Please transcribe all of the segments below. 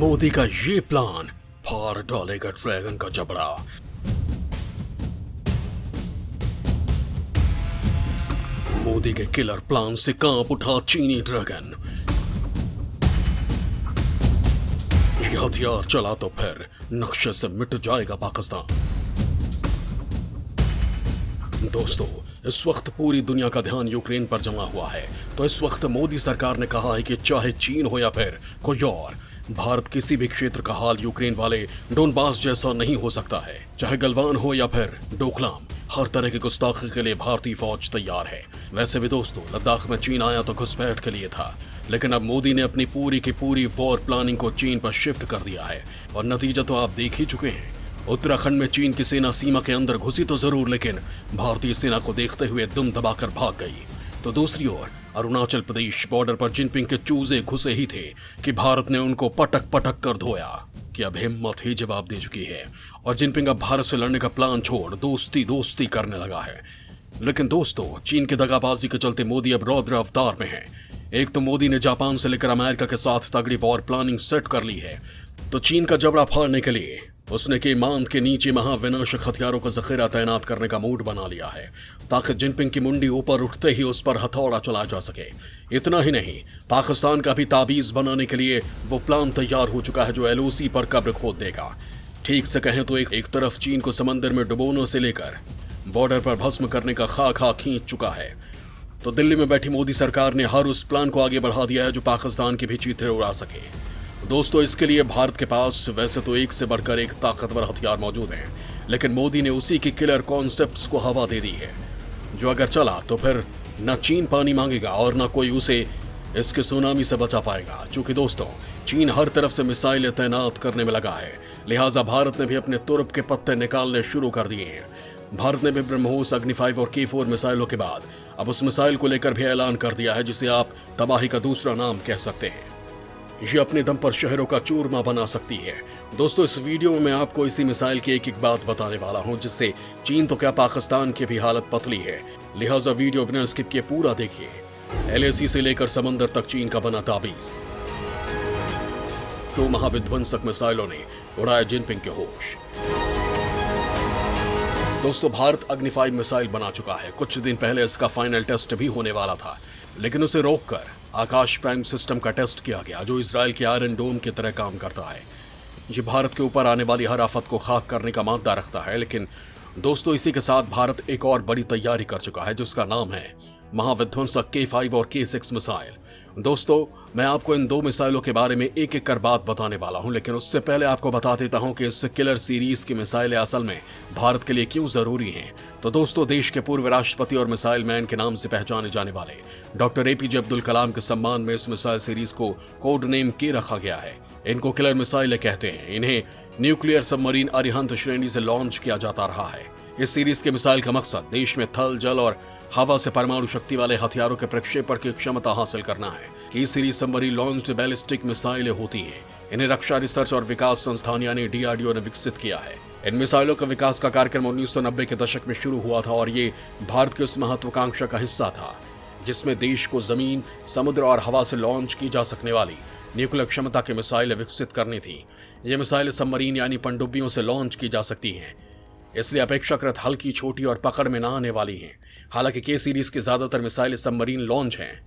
मोदी का ये प्लान फाड़ डालेगा ड्रैगन का जबड़ा। मोदी के किलर प्लान से कांप उठा चीनी ड्रैगन। ये हथियार चला तो फिर नक्शे से मिट जाएगा पाकिस्तान। दोस्तों, इस वक्त पूरी दुनिया का ध्यान यूक्रेन पर जमा हुआ है। तो इस वक्त मोदी सरकार ने कहा है कि चाहे चीन हो या फिर कोई और, भारत किसी भी क्षेत्र का हाल यूक्रेन वाले डोनबास जैसा नहीं हो सकता है। चाहे गलवान हो या फिर डोकलाम, हर तरह की गुस्ताखी के लिए भारतीय फौज तैयार है। वैसे भी दोस्तों, लद्दाख में चीन आया तो घुसपैठ के लिए था, लेकिन अब मोदी ने अपनी पूरी की पूरी वॉर प्लानिंग को चीन पर शिफ्ट कर दिया है और नतीजा तो आप देख ही चुके हैं। उत्तराखंड में चीन की सेना सीमा के अंदर घुसी तो जरूर, लेकिन भारतीय सेना को देखते हुए दुम दबाकर भाग गई। तो दूसरी ओर अरुणाचल प्रदेश बॉर्डर पर जिनपिंग के चूजे घुसे ही थे कि भारत ने उनको पटक पटक कर धोया कि अब हिम्मत ही जवाब दे चुकी है और जिनपिंग अब भारत से लड़ने का प्लान छोड़ दोस्ती दोस्ती करने लगा है। लेकिन दोस्तों, चीन की दगाबाजी के चलते मोदी अब रौद्र अवतार में है। एक तो मोदी ने जापान से लेकर अमेरिका के साथ तगड़ी वॉर प्लानिंग सेट कर ली है, तो चीन का जबड़ा फाड़ने के लिए उसने की ईमान के नीचे महाविनाशक हथियारों का जखीरा तैनात करने का मूड बना लिया है ताकि जिनपिंग की मुंडी ऊपर उठते ही उस पर हथौड़ा चलाया जा सके। इतना ही नहीं, पाकिस्तान का भी ताबीज बनाने के लिए वो प्लान तैयार हो चुका है जो एलओसी पर कब्र खोद देगा। ठीक से कहें तो एक तरफ चीन को समंदर में डुबोने से लेकर बॉर्डर पर भस्म करने का खाका खींच चुका है, तो दिल्ली में बैठी मोदी सरकार ने हर उस प्लान को आगे बढ़ा दिया है जो पाकिस्तान के भी चीथड़े उड़ा सके। दोस्तों, इसके लिए भारत के पास वैसे तो एक से बढ़कर एक ताकतवर हथियार मौजूद हैं, लेकिन मोदी ने उसी की किलर कॉन्सेप्ट्स को हवा दे दी है जो अगर चला तो फिर न चीन पानी मांगेगा और न कोई उसे इसके सुनामी से बचा पाएगा। क्योंकि दोस्तों, चीन हर तरफ से मिसाइलें तैनात करने में लगा है, लिहाजा भारत ने भी अपने तुर्प के पत्ते निकालने शुरू कर दिए हैं। भारत ने भी ब्रह्मोस, अग्नि 5 और K4 मिसाइलों के बाद अब उस मिसाइल को लेकर भी ऐलान कर दिया है जिसे आप तबाही का दूसरा नाम कह सकते हैं। ये अपने दम पर शहरों का चूरमा बना सकती है। दोस्तों, इस वीडियो में मैं आपको इसी मिसाइल की एक एक बात बताने वाला हूं जिससे चीन तो क्या पाकिस्तान की भी हालत पतली है। लिहाजा वीडियो बिना स्किप किए पूरा देखिए। एलएसी से लेकर समंदर तक चीन का बना ताबीज। तो महाविध्वंसक मिसाइलों ने उड़ाया जिनपिंग के होश। दोस्तों, भारत अग्नि 5 मिसाइल बना चुका है। कुछ दिन पहले इसका फाइनल टेस्ट भी होने वाला था, लेकिन उसे रोककर आकाश प्राइम सिस्टम का टेस्ट किया गया जो इजराइल के आयरन डोम की तरह काम करता है। ये भारत के ऊपर आने वाली हर आफत को खाक करने का मादा रखता है। लेकिन दोस्तों, इसी के साथ भारत एक और बड़ी तैयारी कर चुका है जिसका नाम है महाविध्वंसक K5 और K6 मिसाइल। दोस्तों, मैं आपको इन दो मिसाइलों के बारे में एक एक कर बात बताने वाला हूं, लेकिन उससे पहले आपको बता देता हूं कि इस किलर सीरीज की मिसाइलें असल में भारत के लिए क्यों जरूरी हैं। तो दोस्तों, देश के पूर्व राष्ट्रपति और मिसाइल मैन के नाम से पहचाने जाने वाले डॉक्टर APJ अब्दुल कलाम के सम्मान में इस मिसाइल सीरीज को कोड नेम के रखा गया है। इनको किलर मिसाइलें कहते हैं। इन्हें न्यूक्लियर सबमरीन अरिहंत श्रेणी से लॉन्च किया जाता रहा है। इस सीरीज के मिसाइल का मकसद देश में थल, जल और हवा से परमाणु शक्ति वाले हथियारों के प्रक्षेपण की क्षमता हासिल करना है। कि सीरीज सबमरीन लॉन्च्ड बैलिस्टिक मिसाइलें होती हैं। इन्हें रक्षा रिसर्च और विकास संस्थान यानी DRDO ने विकसित किया है। इन मिसाइलों का विकास का कार्यक्रम 1990 के दशक में शुरू हुआ था और ये भारत की उस महत्वाकांक्षा का हिस्सा था जिसमें देश को जमीन, समुद्र और हवा से लॉन्च की जा सकने वाली न्यूक्लियर क्षमता की मिसाइलें विकसित करनी थी। ये मिसाइलें सबमरीन यानी पनडुब्बियों से लॉन्च की जा सकती हैं, इसलिए अपेक्षाकृत हल्की, छोटी और पकड़ में न आने वाली हैं। हालांकि K सीरीज की ज्यादातर मिसाइलें सबमरीन लॉन्च हैं,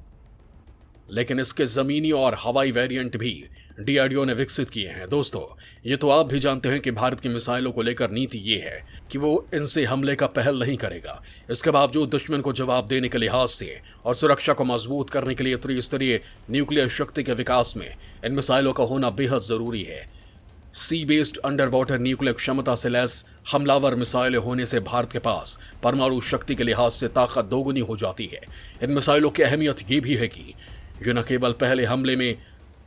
लेकिन इसके जमीनी और हवाई वेरिएंट भी DRDO ने विकसित किए हैं। दोस्तों, ये तो आप भी जानते हैं कि भारत की मिसाइलों को लेकर नीति ये है कि वो इनसे हमले का पहल नहीं करेगा। इसके बावजूद दुश्मन को जवाब देने के लिहाज से और सुरक्षा को मजबूत करने के लिए त्रिस्तरीय न्यूक्लियर शक्ति के विकास में इन मिसाइलों का होना बेहद जरूरी है। सी बेस्ड अंडर वाटर न्यूक्लियर क्षमता से लैस हमलावर मिसाइलें होने से भारत के पास परमाणु शक्ति के लिहाज से ताकत दोगुनी हो जाती है। इन मिसाइलों की अहमियत ये भी है कि ये न केवल पहले हमले में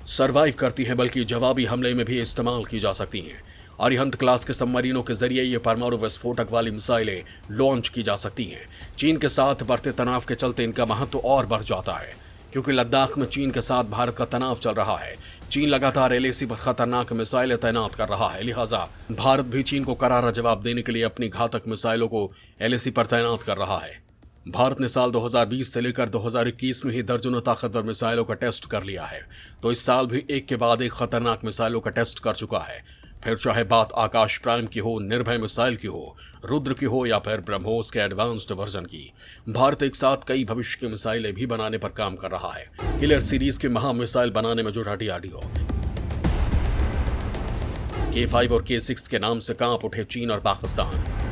सरवाइव करती हैं बल्कि जवाबी हमले में भी इस्तेमाल की जा सकती हैं। अरिहंत क्लास के सबमरीनों के जरिए ये परमाणु विस्फोटक वाली मिसाइलें लॉन्च की जा सकती हैं। चीन के साथ बढ़ते तनाव के चलते इनका महत्व और बढ़ जाता है, क्योंकि लद्दाख में चीन के साथ भारत का तनाव चल रहा है। चीन लगातार LAC पर खतरनाक मिसाइलें तैनात कर रहा है, लिहाजा भारत भी चीन को करारा जवाब देने के लिए अपनी घातक मिसाइलों को LAC पर तैनात कर रहा है। भारत ने साल 2020 से लेकर 2021 में ही दर्जनों ताकतवर मिसाइलों का टेस्ट कर लिया है, तो इस साल भी एक के बाद एक खतरनाक मिसाइलों का टेस्ट कर चुका है। फिर चाहे बात आकाश प्राइम की हो, निर्भय मिसाइल की हो, रुद्र की हो या फिर ब्रह्मोस के एडवांस्ड वर्जन की, भारत एक साथ कई भविष्य की मिसाइलें भी बनाने पर काम कर रहा है। किलर सीरीज की महा मिसाइल बनाने में जुटा डीआरडीओ। K5 और K6 के नाम से कांप उठे चीन और पाकिस्तान।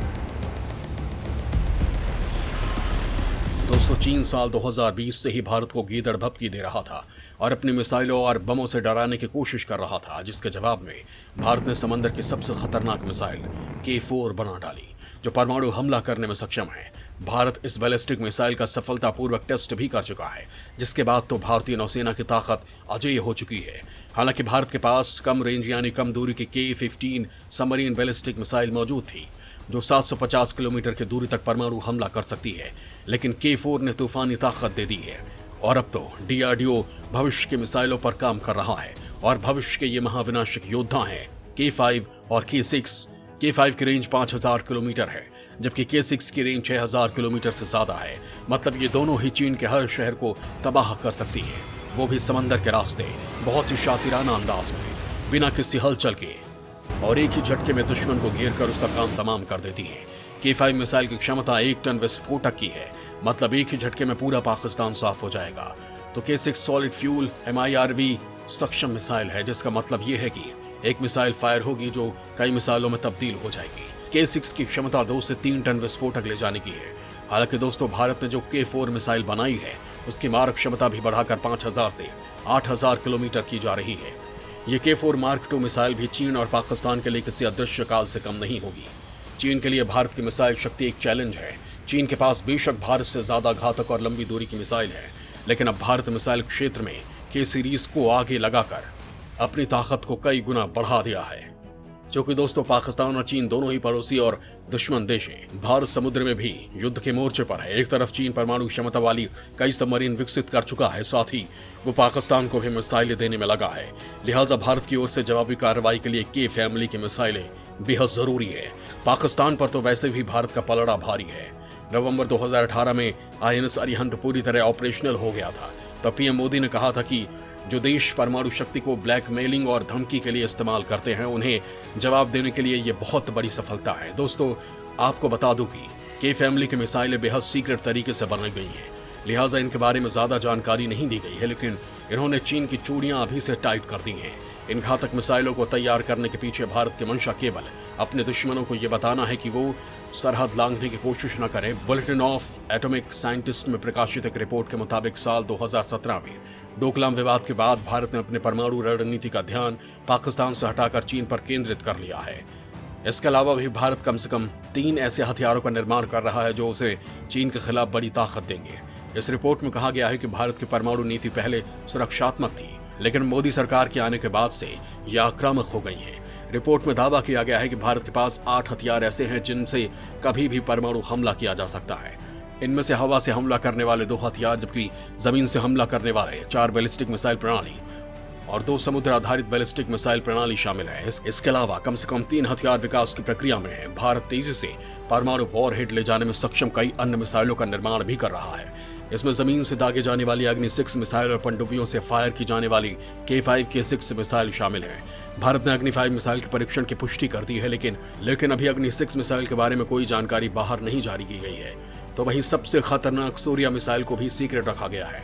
दोस्तों, चीन साल 2020 से ही भारत को गीदड़ भभकी दे रहा था और अपनी मिसाइलों और बमों से डराने की कोशिश कर रहा था, जिसके जवाब में भारत ने समंदर की सबसे खतरनाक मिसाइल K4 बना डाली, जो परमाणु हमला करने में सक्षम है। भारत इस बैलिस्टिक मिसाइल का सफलतापूर्वक टेस्ट भी कर चुका है, जिसके बाद तो भारतीय नौसेना की ताकत अजेय हो चुकी है। हालांकि भारत के पास कम रेंज यानी कम दूरी की K15 सबमरीन बैलिस्टिक मिसाइल मौजूद थी, जो 750 किलोमीटर की दूरी तक परमाणु हमला कर सकती है, लेकिन K4 ने तूफानी ताकत दे दी है। और अब तो डीआरडीओ भविष्य की मिसाइलों पर काम कर रहा है और भविष्य के ये महाविनाशक योद्धा हैं K5 और K6। K5 की रेंज 5000 किलोमीटर है, जबकि K6 की रेंज 6000 किलोमीटर से ज्यादा है। मतलब ये दोनों ही चीन के हर शहर को तबाह कर सकती है, वो भी समंदर के रास्ते, बहुत ही शातिराना अंदाज में, बिना किसी हलचल के, और एक ही झटके में दुश्मन को घेर कर उसका काम तमाम कर देती है। K5 मिसाइल की क्षमता 1 टन विस्फोटक की है, मतलब एक ही झटके में पूरा पाकिस्तान साफ हो जाएगा। तो K6 सॉलिड फ्यूल MIRV सक्षम मिसाइल है, जिसका मतलब यह है कि एक मिसाइल फायर होगी जो कई मिसाइलों में तब्दील हो जाएगी। K6 की क्षमता 2 से 3 टन विस्फोटक ले जाने की है। हालांकि दोस्तों, भारत ने जो K4 मिसाइल बनाई है, उसकी मारक क्षमता भी बढ़ाकर 5000 से 8000 किलोमीटर की जा रही है। ये K4 मार्क 2 मिसाइल भी चीन और पाकिस्तान के लिए किसी अदृश्य काल से कम नहीं होगी। चीन के लिए भारत की मिसाइल शक्ति एक चैलेंज है। चीन के पास बेशक भारत से ज्यादा घातक और लंबी दूरी की मिसाइल है, लेकिन अब भारत मिसाइल क्षेत्र में K सीरीज को आगे लगाकर अपनी ताकत को कई गुना बढ़ा दिया है। क्योंकि दोस्तों, पाकिस्तान और चीन दोनों ही पड़ोसी और दुश्मन देश हैं। भारत समुद्र में भी युद्ध के मोर्चे पर है। एक तरफ चीन परमाणु क्षमता वाली कई सबमरीन विकसित कर चुका है, साथ ही वो पाकिस्तान को भी मिसाइलें देने में लगा है। लिहाजा भारत की ओर से जवाबी कार्रवाई के लिए K फैमिली की मिसाइलें बेहद जरूरी है। पाकिस्तान पर तो वैसे भी भारत का पलड़ा भारी है। नवंबर 2018 में INS अरिहंत पूरी तरह ऑपरेशनल हो गया था। तब PM मोदी ने कहा था कि जो देश परमाणु शक्ति को ब्लैकमेलिंग और धमकी के लिए इस्तेमाल करते हैं, उन्हें जवाब देने के लिए ये बहुत बड़ी सफलता है। दोस्तों, आपको बता दूं कि K फैमिली की मिसाइलें बेहद सीक्रेट तरीके से बनाई गई हैं, लिहाजा इनके बारे में ज्यादा जानकारी नहीं दी गई है, लेकिन इन्होंने चीन की चूड़ियां अभी से टाइट कर दी हैं। इन घातक मिसाइलों को तैयार करने के पीछे भारत की मंशा केवल अपने दुश्मनों को यह बताना है कि वो सरहद लांघने की कोशिश न करें। बुलेटिन ऑफ एटॉमिक साइंटिस्ट में प्रकाशित एक रिपोर्ट के मुताबिक साल 2017 में डोकलाम विवाद के बाद भारत ने अपने परमाणु रणनीति का ध्यान पाकिस्तान से हटाकर चीन पर केंद्रित कर लिया है। इसके अलावा भी भारत कम से कम 3 ऐसे हथियारों का निर्माण कर रहा है जो उसे चीन के खिलाफ बड़ी ताकत देंगे। इस रिपोर्ट में कहा गया है कि भारत की परमाणु नीति पहले सुरक्षात्मक थी, लेकिन मोदी सरकार के आने के बाद से यह आक्रामक हो गई है। रिपोर्ट में दावा किया गया है कि भारत के पास 8 हथियार ऐसे हैं जिनसे कभी भी परमाणु हमला किया जा सकता है। इनमें से हवा से हमला करने वाले 2 हथियार, जबकि जमीन से हमला करने वाले 4 बैलिस्टिक मिसाइल प्रणाली और 2 समुद्र आधारित बैलिस्टिक मिसाइल प्रणाली शामिल है। इसके अलावा कम से कम 3 हथियार विकास की प्रक्रिया में है। भारत तेजी से परमाणु वॉरहेड ले जाने में सक्षम कई अन्य मिसाइलों का निर्माण भी कर रहा है। इसमें जमीन से दागे जाने वाली अग्नि 6 मिसाइल और पनडुब्बियों से फायर की जाने वाली K5 K6 मिसाइल शामिल है। भारत ने अग्नि 5 मिसाइल के परीक्षण की पुष्टि कर दी है, लेकिन अभी अग्नि 6 मिसाइल के बारे में कोई जानकारी बाहर नहीं जारी की गई है। तो वहीं सबसे खतरनाक सूर्या मिसाइल को भी सीक्रेट रखा गया है।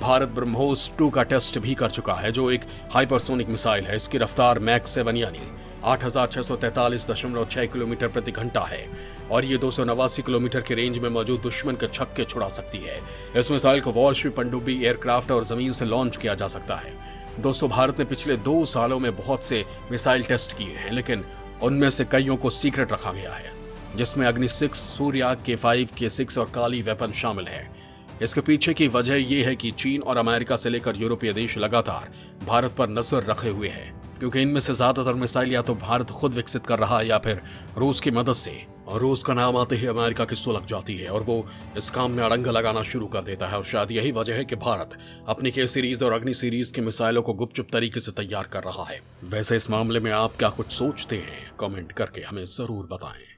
भारत ब्रह्मोस 2 का टेस्ट भी कर चुका है, जो एक हाइपरसोनिक मिसाइल है। इसकी रफ्तार मैक 7 यानी 8643.6 किलोमीटर प्रति घंटा है और ये 289 किलोमीटर की रेंज में मौजूद दुश्मन के छक्के छुड़ा सकती है। इस मिसाइल को वॉरशिप, पनडुब्बी, एयरक्राफ्ट और जमीन से लॉन्च किया जा सकता है। दोस्तों, भारत ने पिछले 2 सालों में बहुत से मिसाइल टेस्ट किए हैं, लेकिन उनमें से कईयों को सीक्रेट रखा गया है, जिसमें अग्नि 6, सूर्या, K5, K6 और काली वेपन शामिल है। इसके पीछे की वजह यह है कि चीन और अमेरिका से लेकर यूरोपीय देश लगातार भारत पर नजर रखे हुए हैं, क्योंकि इनमें से ज्यादातर मिसाइल या तो भारत खुद विकसित कर रहा है या फिर रूस की मदद से, और रूस का नाम आते ही अमेरिका की सुलग जाती है और वो इस काम में अड़ंगा लगाना शुरू कर देता है। और शायद यही वजह है कि भारत अपनी K सीरीज और अग्नि सीरीज की मिसाइलों को गुपचुप तरीके से तैयार कर रहा है। वैसे इस मामले में आप क्या कुछ सोचते हैं? कमेंट करके हमें जरूर बताएं।